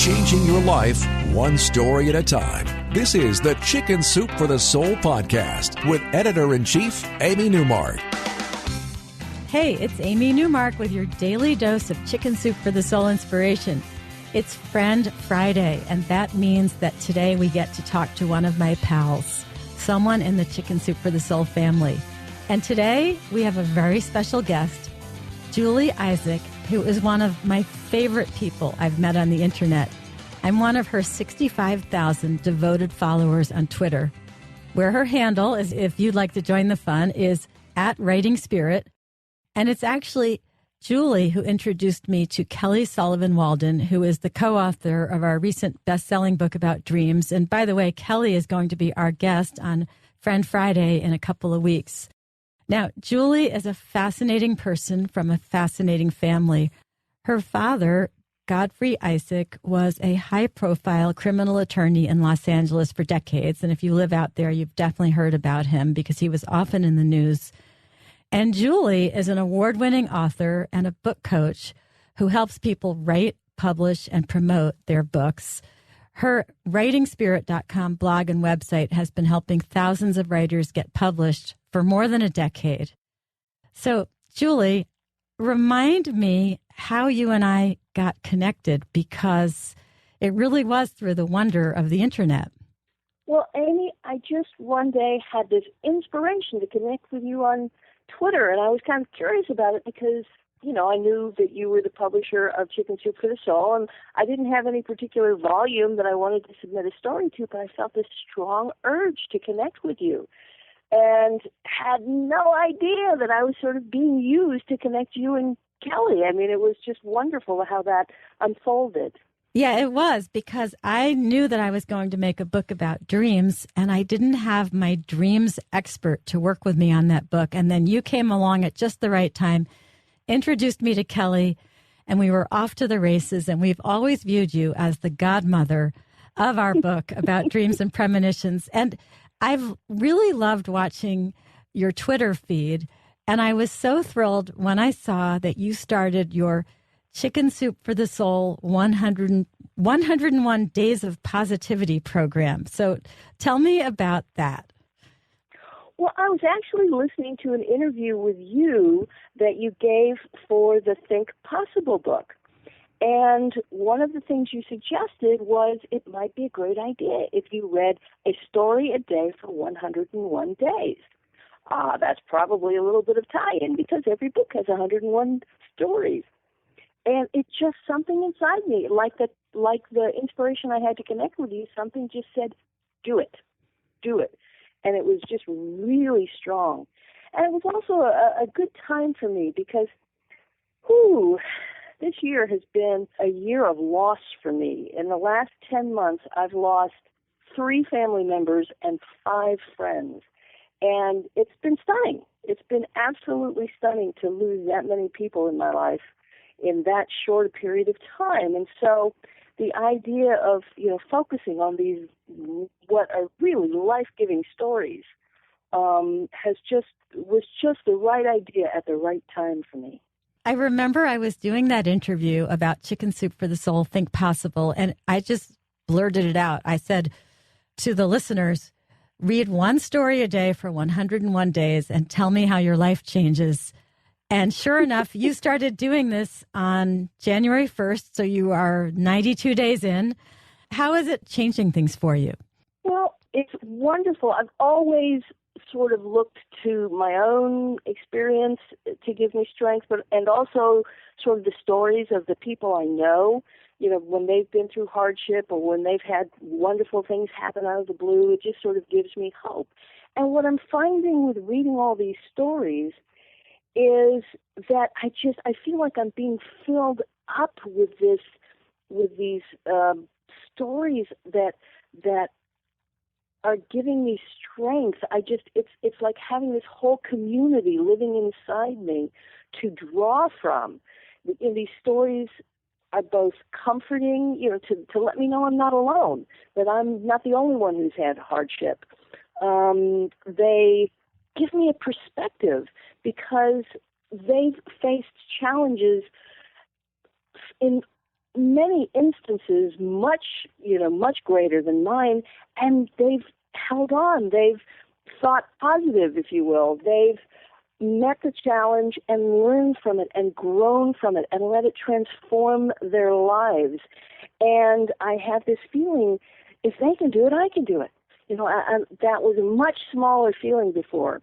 changing your life one story at a time. This is the Chicken Soup for the Soul podcast with Editor-in-Chief Amy Newmark. Hey, it's Amy Newmark with your daily dose of Chicken Soup for the Soul inspiration. It's Friend Friday, and that means that today we get to talk to one of my pals, someone in the Chicken Soup for the Soul family. And today we have a very special guest, Julie Isaac, who is one of my favorite people I've met on the internet. I'm one of her 65,000 devoted followers on Twitter, where her handle is, if you'd like to join the fun, is @WritingSpirit. And it's actually Julie who introduced me to Kelly Sullivan Walden, who is the co-author of our recent best-selling book about dreams. And by the way, Kelly is going to be our guest on Friend Friday in a couple of weeks. Now, Julie is a fascinating person from a fascinating family. Her father, Godfrey Isaac, was a high-profile criminal attorney in Los Angeles for decades. And if you live out there, you've definitely heard about him because he was often in the news. And Julie is an award-winning author and a book coach who helps people write, publish, and promote their books. Her WritingSpirit.com blog and website has been helping thousands of writers get published for more than a decade. So, Julie, remind me how you and I got connected, because it really was through the wonder of the internet. Well, Amy, I just one day had this inspiration to connect with you on Twitter, and I was kind of curious about it because, you know, I knew that you were the publisher of Chicken Soup for the Soul, and I didn't have any particular volume that I wanted to submit a story to, but I felt this strong urge to connect with you and had no idea that I was sort of being used to connect you and Kelly. I mean, it was just wonderful how that unfolded. Yeah, it was, because I knew that I was going to make a book about dreams, and I didn't have my dreams expert to work with me on that book. And then you came along at just the right time, introduced me to Kelly, and we were off to the races. And we've always viewed you as the godmother of our book about dreams and premonitions. And I've really loved watching your Twitter feed. And I was so thrilled when I saw that you started your Chicken Soup for the Soul 101 Days of Positivity program. So tell me about that. Well, I was actually listening to an interview with you that you gave for the Think Possible book. And one of the things you suggested was it might be a great idea if you read a story a day for 101 days. That's probably a little bit of tie-in because every book has 101 stories. And it just something inside me, like the inspiration I had to connect with you, something just said, do it. And it was just really strong. And it was also a good time for me because, this year has been a year of loss for me. In the last 10 months, I've lost 3 family members and 5 friends. And it's been stunning. It's been absolutely stunning to lose that many people in my life in that short a period of time. And so the idea of, focusing on these, what are really life-giving stories, was just the right idea at the right time for me. I remember I was doing that interview about Chicken Soup for the Soul, Think Possible, and I just blurted it out. I said to the listeners, read one story a day for 101 days and tell me how your life changes. And sure enough, you started doing this on January 1st, so you are 92 days in. How is it changing things for you? Well, it's wonderful. I've always sort of looked to my own experience to give me strength, and also sort of the stories of the people I know, when they've been through hardship or when they've had wonderful things happen out of the blue. It just sort of gives me hope. And what I'm finding with reading all these stories is that I feel like I'm being filled up with these stories that are giving me strength. It's like having this whole community living inside me to draw from. In these stories are both comforting, to let me know I'm not alone, that I'm not the only one who's had hardship. They give me a perspective because they've faced challenges in many instances much greater than mine, and they've held on. They've thought positive, if you will. They've met the challenge and learned from it and grown from it and let it transform their lives. And I have this feeling, if they can do it, I can do it. That was a much smaller feeling before.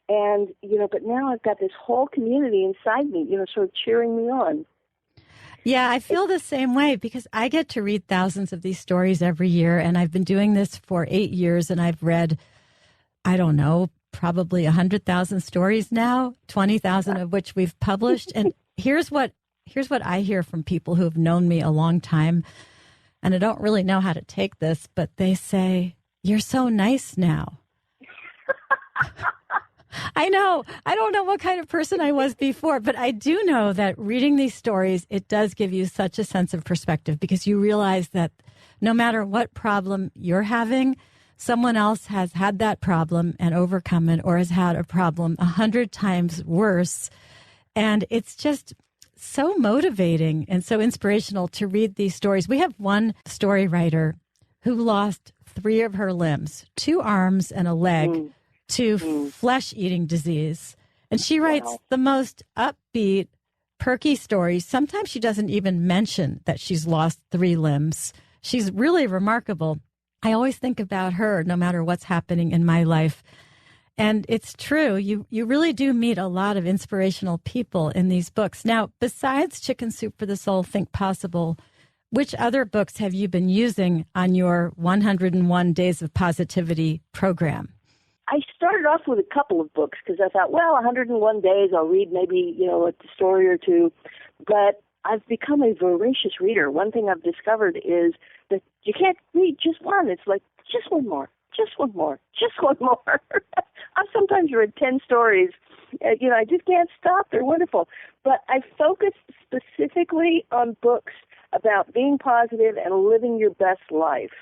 And, but now I've got this whole community inside me, sort of cheering me on. Yeah, I feel the same way because I get to read thousands of these stories every year, and I've been doing this for 8 years, and I've read, I don't know, probably 100,000 stories now, 20,000 of which we've published. And here's what I hear from people who have known me a long time, and I don't really know how to take this, but they say, "You're so nice now." I know. I don't know what kind of person I was before, but I do know that reading these stories, it does give you such a sense of perspective because you realize that no matter what problem you're having, someone else has had that problem and overcome it or has had a problem 100 times worse. And it's just so motivating and so inspirational to read these stories. We have one story writer who lost 3 of her limbs, 2 arms and a leg, to flesh-eating disease. And she writes the most upbeat, perky stories. Sometimes she doesn't even mention that she's lost 3 limbs. She's really remarkable. I always think about her no matter what's happening in my life. And it's true. You really do meet a lot of inspirational people in these books. Now, besides Chicken Soup for the Soul, Think Possible, which other books have you been using on your 101 Days of Positivity program? I started off with a couple of books because I thought, 101 days, I'll read maybe, a story or two. But I've become a voracious reader. One thing I've discovered is that you can't read just one. It's like, just one more, just one more, just one more. I've sometimes read 10 stories. I just can't stop. They're wonderful. But I focused specifically on books about being positive and living your best life.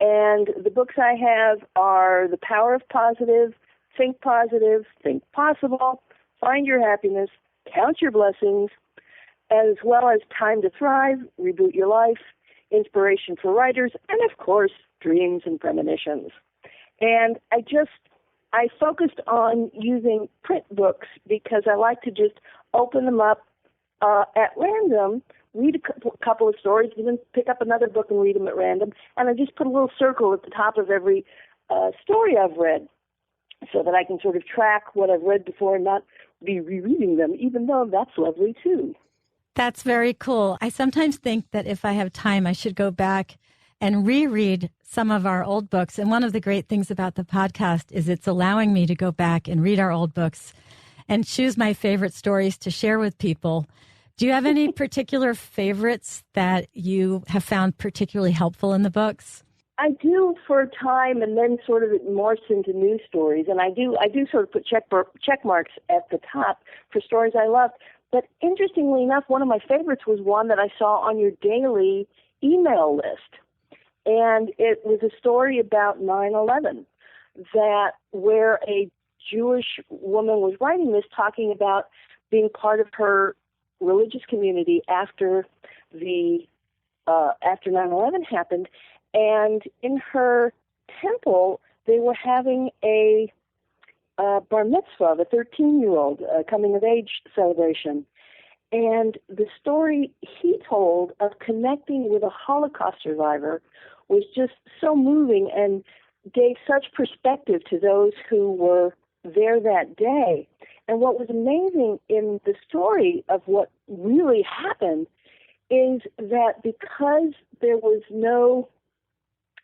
And the books I have are The Power of Positive, Think Possible, Find Your Happiness, Count Your Blessings, as well as Time to Thrive, Reboot Your Life, Inspiration for Writers, and of course, Dreams and Premonitions. And I focused on using print books because I like to just open them up at random, read a couple of stories, even pick up another book and read them at random, and I just put a little circle at the top of every story I've read so that I can sort of track what I've read before and not be rereading them, even though that's lovely too. That's very cool. I sometimes think that if I have time, I should go back and reread some of our old books. And one of the great things about the podcast is it's allowing me to go back and read our old books and choose my favorite stories to share with people. Do you have any particular favorites that you have found particularly helpful in the books? I do for a time, and then sort of it morphs into new stories. And I do sort of put check marks at the top for stories I loved. But interestingly enough, one of my favorites was one that I saw on your daily email list. And it was a story about 9/11, where a Jewish woman was writing this, talking about being part of her religious community after 9/11 happened, and in her temple they were having a bar mitzvah, the 13-year-old coming of age celebration, and the story he told of connecting with a Holocaust survivor was just so moving and gave such perspective to those who were there that day. And what was amazing in the story of what really happened is that because there was no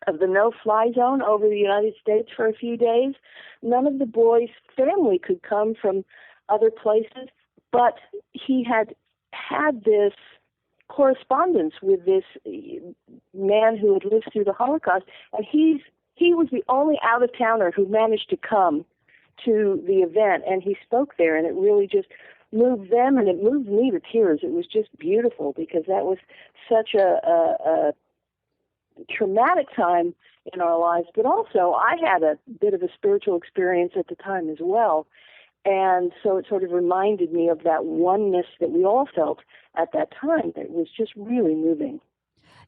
no-fly zone over the United States for a few days, none of the boy's family could come from other places, but he had this correspondence with this man who had lived through the Holocaust, and he was the only out-of-towner who managed to come to the event, and he spoke there, and it really just moved them, and it moved me to tears. It was just beautiful because that was such a traumatic time in our lives, but also I had a bit of a spiritual experience at the time as well, And so it sort of reminded me of that oneness that we all felt at that time. It was just really moving.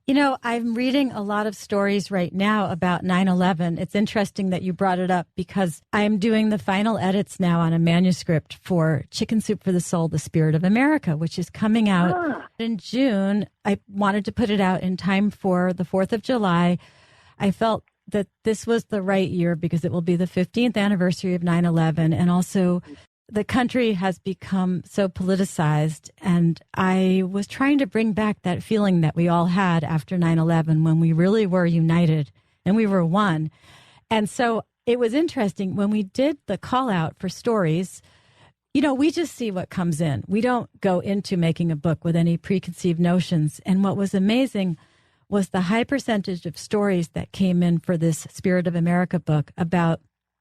You know, I'm reading a lot of stories right now about 9/11. It's interesting that you brought it up because I'm doing the final edits now on a manuscript for Chicken Soup for the Soul, The Spirit of America, which is coming out in June. I wanted to put it out in time for the 4th of July. I felt that this was the right year because it will be the 15th anniversary of 9/11, and also the country has become so politicized, and I was trying to bring back that feeling that we all had after 9/11 when we really were united and we were one. And so it was interesting when we did the call out for stories. You know, we just see what comes in. We don't go into making a book with any preconceived notions. And what was amazing was the high percentage of stories that came in for this Spirit of America book about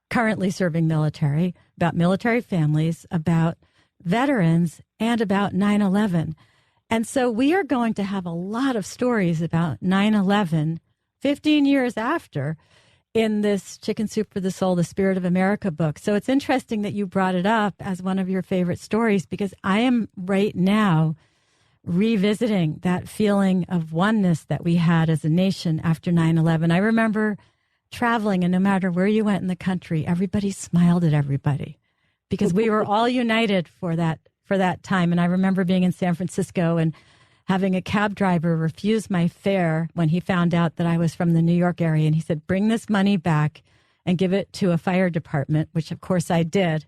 currently serving military, about military families, about veterans, and about 9/11. And so we are going to have a lot of stories about 9/11 15 years after in this Chicken Soup for the Soul, The Spirit of America book. So it's interesting that you brought it up as one of your favorite stories because I am right now revisiting that feeling of oneness that we had as a nation after 9/11. I remember traveling, and no matter where you went in the country, everybody smiled at everybody because we were all united for that time. And I remember being in San Francisco and having a cab driver refuse my fare when he found out that I was from the New York area. And he said, bring this money back and give it to a fire department, which of course I did.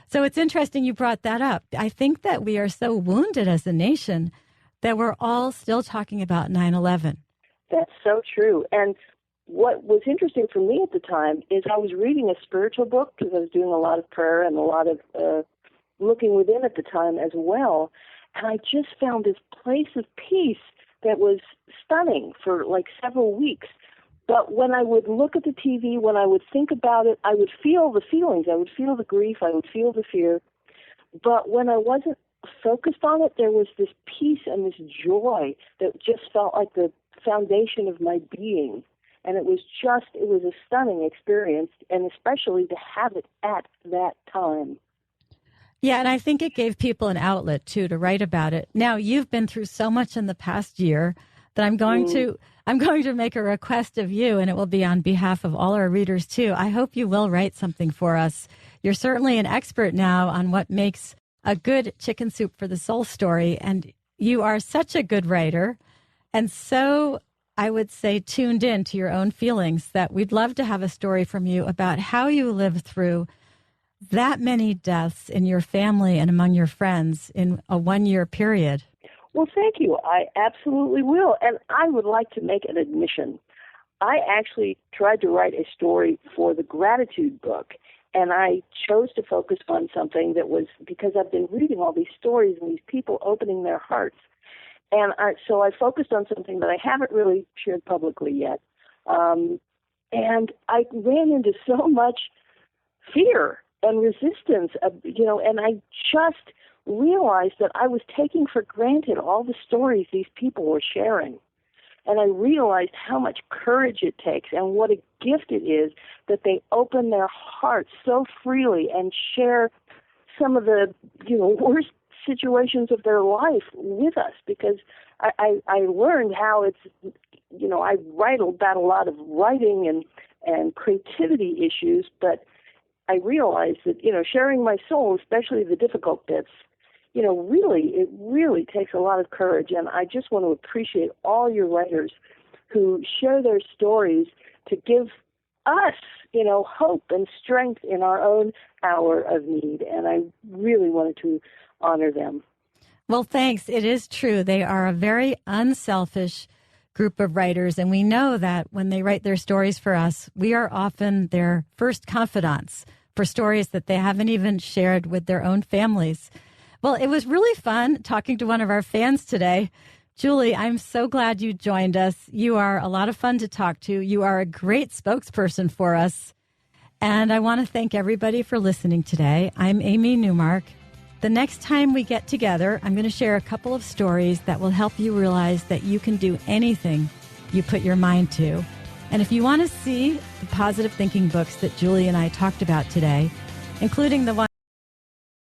So it's interesting you brought that up. I think that we are so wounded as a nation that we're all still talking about 9/11. That's so true. And what was interesting for me at the time is I was reading a spiritual book because I was doing a lot of prayer and a lot of looking within at the time as well. And I just found this place of peace that was stunning for like several weeks. But when I would look at the TV, when I would think about it, I would feel the feelings. I would feel the grief. I would feel the fear. But when I wasn't focused on it, there was this peace and this joy that just felt like the foundation of my being. And it was a stunning experience, and especially to have it at that time. Yeah, and I think it gave people an outlet, too, to write about it. Now, you've been through so much in the past year that I'm going to make a request of you, and it will be on behalf of all our readers, too. I hope you will write something for us. You're certainly an expert now on what makes a good Chicken Soup for the Soul story, and you are such a good writer, and so I would say tuned in to your own feelings that we'd love to have a story from you about how you lived through that many deaths in your family and among your friends in a 1-year period. Well, thank you. I absolutely will. And I would like to make an admission. I actually tried to write a story for the gratitude book, and I chose to focus on something that was because I've been reading all these stories and these people opening their hearts. And so I focused on something that I haven't really shared publicly yet. And I ran into so much fear and resistance, and I just realized that I was taking for granted all the stories these people were sharing. And I realized how much courage it takes and what a gift it is that they open their hearts so freely and share some of the, worst situations of their life with us, because I learned how it's, I write about a lot of writing and creativity issues, but I realized that, sharing my soul, especially the difficult bits, it really takes a lot of courage. And I just want to appreciate all your writers who share their stories to give us, hope and strength in our own hour of need. And I really wanted to honor them. Well, thanks. It is true. They are a very unselfish group of writers. And we know that when they write their stories for us, we are often their first confidants for stories that they haven't even shared with their own families. Well, it was really fun talking to one of our fans today. Julie, I'm so glad you joined us. You are a lot of fun to talk to. You are a great spokesperson for us. And I want to thank everybody for listening today. I'm Amy Newmark. The next time we get together, I'm going to share a couple of stories that will help you realize that you can do anything you put your mind to. And if you want to see the positive thinking books that Julie and I talked about today, including the one